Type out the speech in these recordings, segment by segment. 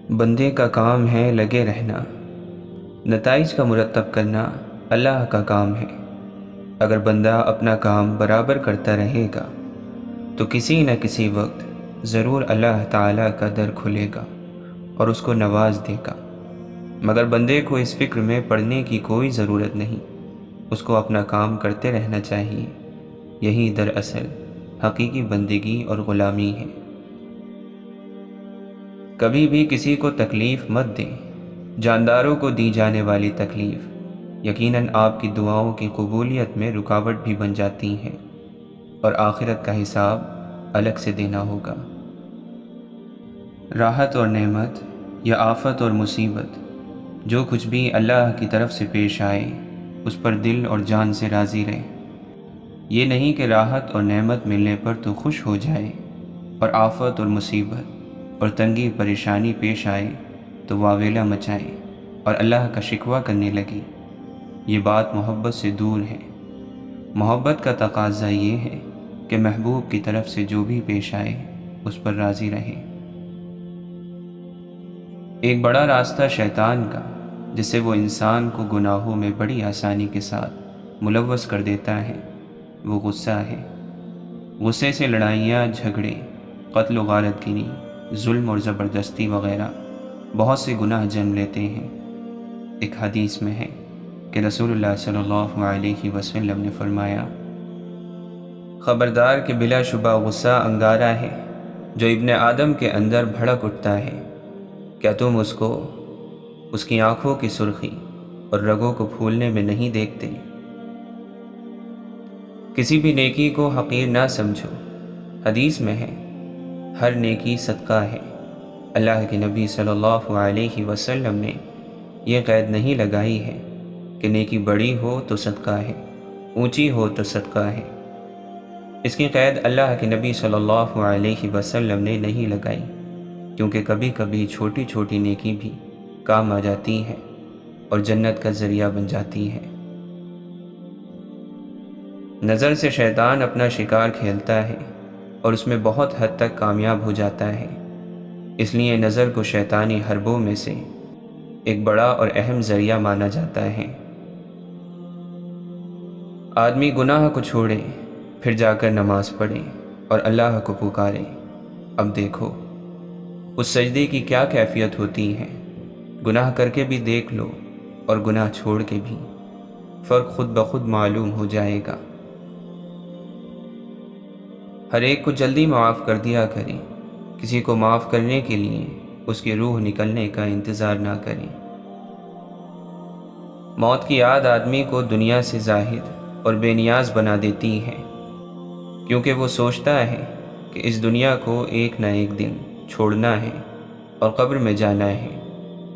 بندے کا کام ہے لگے رہنا، نتائج کا مرتب کرنا اللہ کا کام ہے۔ اگر بندہ اپنا کام برابر کرتا رہے گا تو کسی نہ کسی وقت ضرور اللہ تعالیٰ کا در کھلے گا اور اس کو نواز دے گا۔ مگر بندے کو اس فکر میں پڑنے کی کوئی ضرورت نہیں، اس کو اپنا کام کرتے رہنا چاہیے۔ یہی دراصل حقیقی بندگی اور غلامی ہے۔ کبھی بھی کسی کو تکلیف مت دیں۔ جانداروں کو دی جانے والی تکلیف یقیناً آپ کی دعاؤں کی قبولیت میں رکاوٹ بھی بن جاتی ہیں، اور آخرت کا حساب الگ سے دینا ہوگا۔ راحت اور نعمت یا آفت اور مصیبت، جو کچھ بھی اللہ کی طرف سے پیش آئے اس پر دل اور جان سے راضی رہیں۔ یہ نہیں کہ راحت اور نعمت ملنے پر تو خوش ہو جائے، اور آفت اور مصیبت اور تنگی پریشانی پیش آئے تو واویلا مچائے اور اللہ کا شکوہ کرنے لگے۔ یہ بات محبت سے دور ہے۔ محبت کا تقاضا یہ ہے کہ محبوب کی طرف سے جو بھی پیش آئے اس پر راضی رہے۔ ایک بڑا راستہ شیطان کا، جس سے وہ انسان کو گناہوں میں بڑی آسانی کے ساتھ ملوث کر دیتا ہے، وہ غصہ ہے۔ غصے سے لڑائیاں، جھگڑے، قتل و غارت گری، ظلم اور زبردستی وغیرہ بہت سے گناہ جنم لیتے ہیں۔ ایک حدیث میں ہے کہ رسول اللہ صلی اللہ علیہ وسلم نے فرمایا، خبردار کہ بلا شبہ غصہ انگارہ ہے جو ابن آدم کے اندر بھڑک اٹھتا ہے۔ کیا تم اس کو اس کی آنکھوں کی سرخی اور رگوں کو پھولنے میں نہیں دیکھتے؟ کسی بھی نیکی کو حقیر نہ سمجھو۔ حدیث میں ہے، ہر نیکی صدقہ ہے۔ اللہ کے نبی صلی اللہ علیہ وسلم نے یہ قید نہیں لگائی ہے کہ نیکی بڑی ہو تو صدقہ ہے، اونچی ہو تو صدقہ ہے۔ اس کی قید اللہ کے نبی صلی اللہ علیہ وسلم نے نہیں لگائی، کیونکہ کبھی کبھی چھوٹی چھوٹی نیکی بھی کام آ جاتی ہے اور جنت کا ذریعہ بن جاتی ہے۔ نظر سے شیطان اپنا شکار کھیلتا ہے اور اس میں بہت حد تک کامیاب ہو جاتا ہے۔ اس لیے نظر کو شیطانی حربوں میں سے ایک بڑا اور اہم ذریعہ مانا جاتا ہے۔ آدمی گناہ کو چھوڑے، پھر جا کر نماز پڑھے اور اللہ کو پکارے۔ اب دیکھو اس سجدے کی کیا کیفیت ہوتی ہے۔ گناہ کر کے بھی دیکھ لو اور گناہ چھوڑ کے بھی، فرق خود بخود معلوم ہو جائے گا۔ ہر ایک کو جلدی معاف کر دیا کریں۔ کسی کو معاف کرنے کے لیے اس کی روح نکلنے کا انتظار نہ کریں۔ موت کی یاد آدمی کو دنیا سے زاہد اور بے نیاز بنا دیتی ہے، کیونکہ وہ سوچتا ہے کہ اس دنیا کو ایک نہ ایک دن چھوڑنا ہے اور قبر میں جانا ہے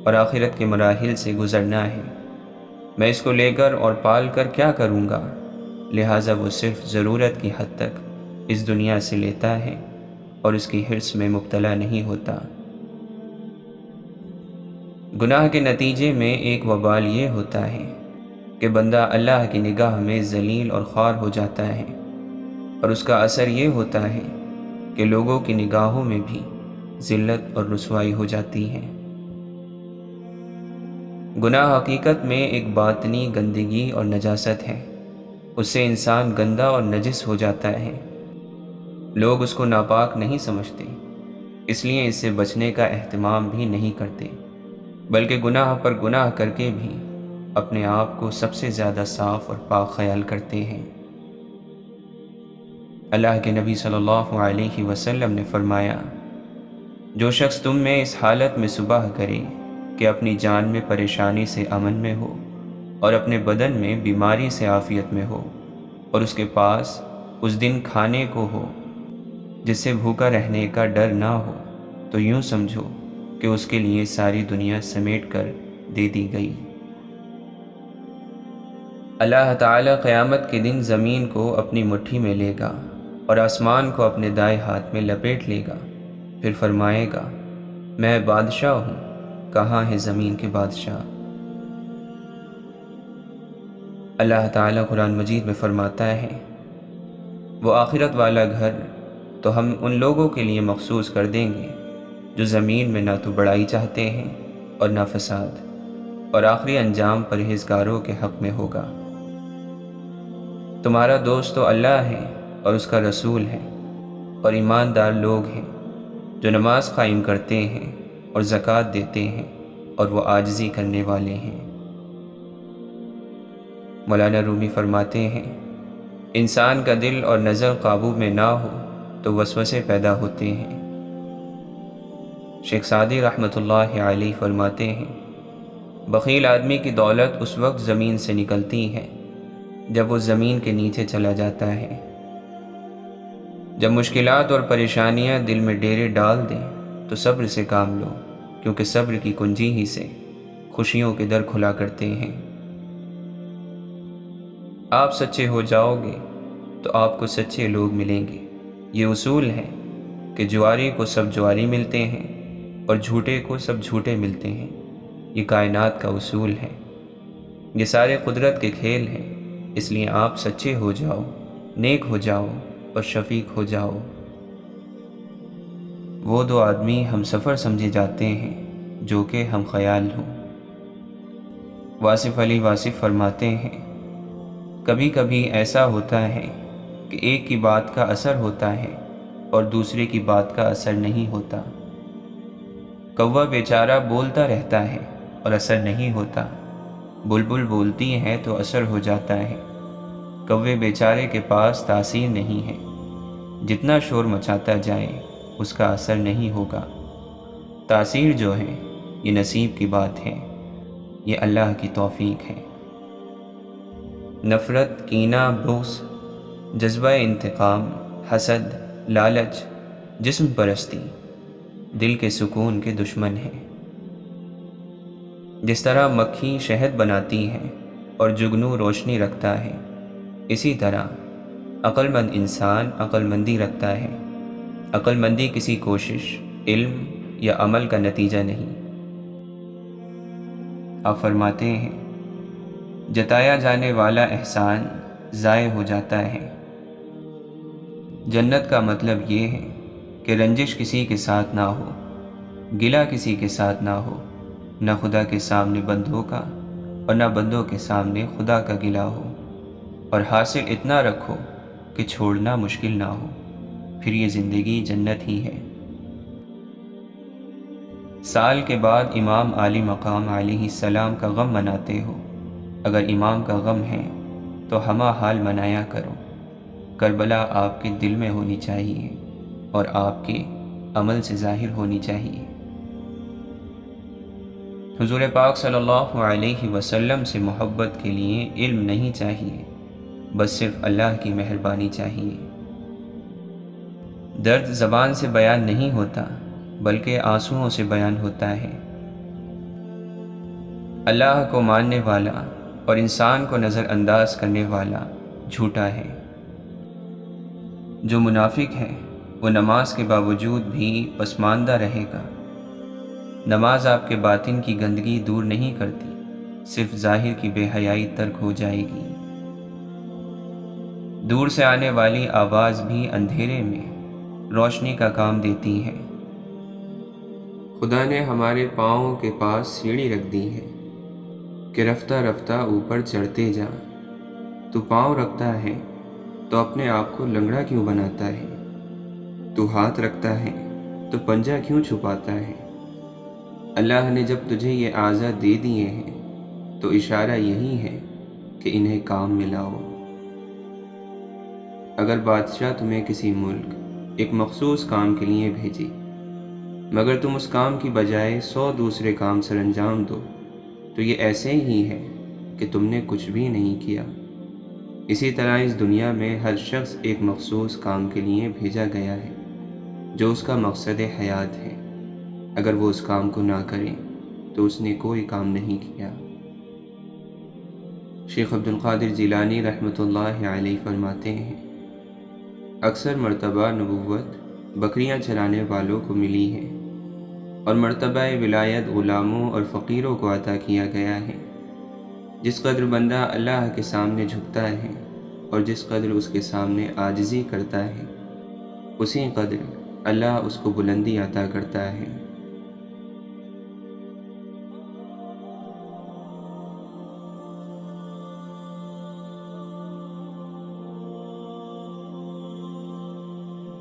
اور آخرت کے مراحل سے گزرنا ہے۔ میں اس کو لے کر اور پال کر کیا کروں گا؟ لہٰذا وہ صرف ضرورت کی حد تک اس دنیا سے لیتا ہے اور اس کی حرص میں مبتلا نہیں ہوتا۔ گناہ کے نتیجے میں ایک وبال یہ ہوتا ہے کہ بندہ اللہ کی نگاہ میں ذلیل اور خوار ہو جاتا ہے، اور اس کا اثر یہ ہوتا ہے کہ لوگوں کی نگاہوں میں بھی ذلت اور رسوائی ہو جاتی ہے۔ گناہ حقیقت میں ایک باطنی گندگی اور نجاست ہے۔ اس سے انسان گندا اور نجس ہو جاتا ہے۔ لوگ اس کو ناپاک نہیں سمجھتے، اس لیے اس سے بچنے کا اہتمام بھی نہیں کرتے، بلکہ گناہ پر گناہ کر کے بھی اپنے آپ کو سب سے زیادہ صاف اور پاک خیال کرتے ہیں۔ اللہ کے نبی صلی اللہ علیہ وسلم نے فرمایا، جو شخص تم میں اس حالت میں صبح کرے کہ اپنی جان میں پریشانی سے امن میں ہو اور اپنے بدن میں بیماری سے عافیت میں ہو، اور اس کے پاس اس دن کھانے کو ہو جس سے بھوکا رہنے کا ڈر نہ ہو، تو یوں سمجھو کہ اس کے لیے ساری دنیا سمیٹ کر دے دی گئی۔ اللہ تعالیٰ قیامت کے دن زمین کو اپنی مٹھی میں لے گا اور آسمان کو اپنے دائیں ہاتھ میں لپیٹ لے گا، پھر فرمائے گا، میں بادشاہ ہوں، کہاں ہے زمین کے بادشاہ؟ اللہ تعالیٰ قرآن مجید میں فرماتا ہے، وہ آخرت والا گھر تو ہم ان لوگوں کے لیے مخصوص کر دیں گے جو زمین میں نہ تو بڑائی چاہتے ہیں اور نہ فساد، اور آخری انجام پرہیزگاروں کے حق میں ہوگا۔ تمہارا دوست تو اللہ ہے اور اس کا رسول ہے، اور ایماندار لوگ ہیں جو نماز قائم کرتے ہیں اور زکوٰۃ دیتے ہیں اور وہ عاجزی کرنے والے ہیں۔ مولانا رومی فرماتے ہیں، انسان کا دل اور نظر قابو میں نہ ہو تو وسوسے پیدا ہوتے ہیں۔ شیخ سعدی رحمۃ اللہ علیہ فرماتے ہیں، بخیل آدمی کی دولت اس وقت زمین سے نکلتی ہے جب وہ زمین کے نیچے چلا جاتا ہے۔ جب مشکلات اور پریشانیاں دل میں ڈیرے ڈال دیں تو صبر سے کام لو، کیونکہ صبر کی کنجی ہی سے خوشیوں کے در کھلا کرتے ہیں۔ آپ سچے ہو جاؤ گے تو آپ کو سچے لوگ ملیں گے۔ یہ اصول ہے کہ جواری کو سب جواری ملتے ہیں اور جھوٹے کو سب جھوٹے ملتے ہیں۔ یہ کائنات کا اصول ہے، یہ سارے قدرت کے کھیل ہیں۔ اس لیے آپ سچے ہو جاؤ، نیک ہو جاؤ اور شفیق ہو جاؤ۔ وہ دو آدمی ہم سفر سمجھے جاتے ہیں جو کہ ہم خیال ہوں۔ واصف علی واصف فرماتے ہیں، کبھی کبھی ایسا ہوتا ہے کہ ایک کی بات کا اثر ہوتا ہے اور دوسرے کی بات کا اثر نہیں ہوتا۔ کوا بیچارہ بولتا رہتا ہے اور اثر نہیں ہوتا، بلبل بولتی ہے تو اثر ہو جاتا ہے۔ کوے بیچارے کے پاس تاثیر نہیں ہے، جتنا شور مچاتا جائے اس کا اثر نہیں ہوگا۔ تاثیر جو ہے یہ نصیب کی بات ہے، یہ اللہ کی توفیق ہے۔ نفرت، کینہ، بغض، جذبہ انتقام، حسد، لالچ، جسم پرستی دل کے سکون کے دشمن ہیں۔ جس طرح مکھی شہد بناتی ہے اور جگنو روشنی رکھتا ہے، اسی طرح عقل مند انسان عقل مندی رکھتا ہے۔ عقل مندی کسی کوشش، علم یا عمل کا نتیجہ نہیں۔ آپ فرماتے ہیں، جتایا جانے والا احسان ضائع ہو جاتا ہے۔ جنت کا مطلب یہ ہے کہ رنجش کسی کے ساتھ نہ ہو، گلہ کسی کے ساتھ نہ ہو، نہ خدا کے سامنے بندوں کا اور نہ بندوں کے سامنے خدا کا گلہ ہو، اور حاصل اتنا رکھو کہ چھوڑنا مشکل نہ ہو، پھر یہ زندگی جنت ہی ہے۔ سال کے بعد امام علی مقام علیہ السلام کا غم مناتے ہو، اگر امام کا غم ہے تو ہمہ حال منایا کرو۔ کربلا آپ کے دل میں ہونی چاہیے اور آپ کے عمل سے ظاہر ہونی چاہیے۔ حضور پاک صلی اللہ علیہ وسلم سے محبت کے لیے علم نہیں چاہیے، بس صرف اللہ کی مہربانی چاہیے۔ درد زبان سے بیان نہیں ہوتا بلکہ آنسوؤں سے بیان ہوتا ہے۔ اللہ کو ماننے والا اور انسان کو نظر انداز کرنے والا جھوٹا ہے۔ جو منافق ہے وہ نماز کے باوجود بھی پسماندہ رہے گا۔ نماز آپ کے باطن کی گندگی دور نہیں کرتی، صرف ظاہر کی بے حیائی ترک ہو جائے گی۔ دور سے آنے والی آواز بھی اندھیرے میں روشنی کا کام دیتی ہے۔ خدا نے ہمارے پاؤں کے پاس سیڑھی رکھ دی ہے کہ رفتہ رفتہ اوپر چڑھتے جا۔ تو پاؤں رکھتا ہے تو اپنے آپ کو لنگڑا کیوں بناتا ہے؟ تو ہاتھ رکھتا ہے تو پنجہ کیوں چھپاتا ہے؟ اللہ نے جب تجھے یہ اعضاء دے دیے ہیں تو اشارہ یہی ہے کہ انہیں کام میں لاؤ۔ اگر بادشاہ تمہیں کسی ملک ایک مخصوص کام کے لیے بھیجے، مگر تم اس کام کی بجائے 100 دوسرے کام سر انجام دو، تو یہ ایسے ہی ہے کہ تم نے کچھ بھی نہیں کیا۔ اسی طرح اس دنیا میں ہر شخص ایک مخصوص کام کے لیے بھیجا گیا ہے جو اس کا مقصد حیات ہے۔ اگر وہ اس کام کو نہ کرے تو اس نے کوئی کام نہیں کیا۔ شیخ عبد القادر جیلانی رحمۃ اللہ علیہ فرماتے ہیں، اکثر مرتبہ نبوت بکریاں چرانے والوں کو ملی ہے اور مرتبہ ولایت غلاموں اور فقیروں کو عطا کیا گیا ہے۔ جس قدر بندہ اللہ کے سامنے جھکتا ہے اور جس قدر اس کے سامنے عاجزی کرتا ہے، اسی قدر اللہ اس کو بلندی عطا کرتا ہے۔